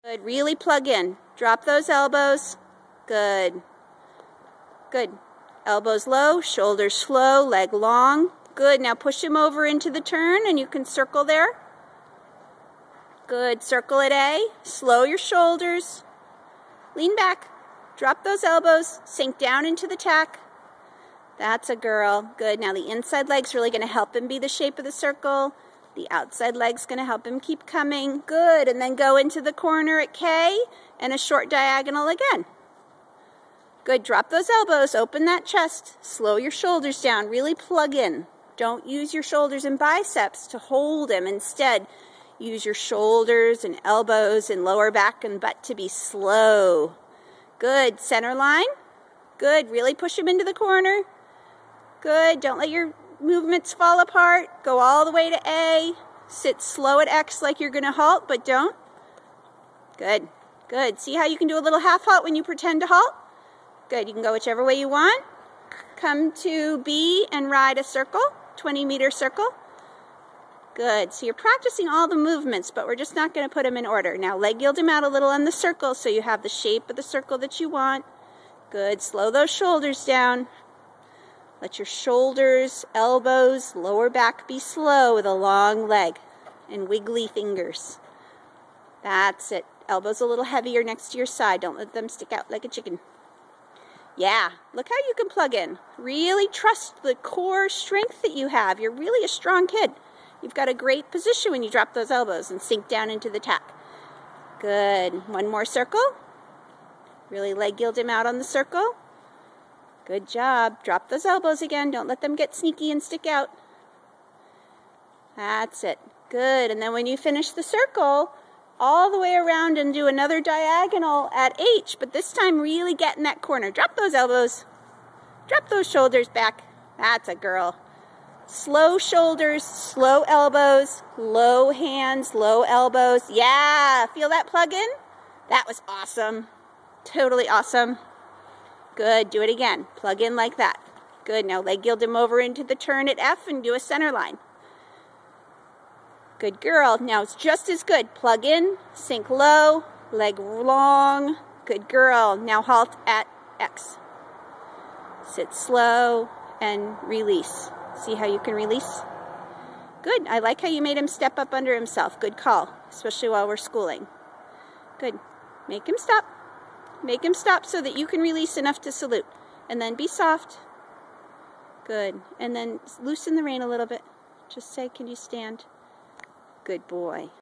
Good. Really plug in. Drop those elbows. Good. Good. Elbows low, shoulders slow, leg long. Good. Now push him over into the turn and you can circle there. Good. Circle at A. Slow your shoulders. Lean back. Drop those elbows. Sink down into the tack. That's a girl. Good. Now the inside leg's really going to help him be the shape of the circle. The outside leg's going to help him keep coming. Good. And then go into the corner at K and a short diagonal again. Good. Drop those elbows. Open that chest. Slow your shoulders down. Really plug in. Don't use your shoulders and biceps to hold him. Instead, use your shoulders and elbows and lower back and butt to be slow. Good. Center line. Good. Really push him into the corner. Good. Don't let your movements fall apart. Go all the way to A. Sit slow at X like you're going to halt, but don't. Good. Good. See how you can do a little half halt when you pretend to halt? Good. You can go whichever way you want. Come to B and ride a circle, 20-meter circle. Good. So you're practicing all the movements, but we're just not going to put them in order. Now leg yield him out a little on the circle so you have the shape of the circle that you want. Good. Slow those shoulders down. Let your shoulders, elbows, lower back be slow with a long leg and wiggly fingers. That's it. Elbows a little heavier next to your side. Don't let them stick out like a chicken. Yeah, look how you can plug in. Really trust the core strength that you have. You're really a strong kid. You've got a great position when you drop those elbows and sink down into the tack. Good. One more circle. Really leg yield him out on the circle. Good job. Drop those elbows again. Don't let them get sneaky and stick out. That's it. Good. And then when you finish the circle, all the way around and do another diagonal at H, but this time really get in that corner. Drop those elbows. Drop those shoulders back. That's a girl. Slow shoulders, slow elbows, low hands, low elbows. Yeah, feel that plug in? That was awesome. Totally awesome. Good, do it again. Plug in like that. Good, now leg yield him over into the turn at F and do a center line. Good girl. Now it's just as good. Plug in, sink low, leg long. Good girl. Now halt at X. Sit slow and release. See how you can release? Good. I like how you made him step up under himself. Good call, especially while we're schooling. Good. Make him stop. Make him stop so that you can release enough to salute. And then be soft. Good. And then loosen the rein a little bit. Just say, can you stand? Good boy.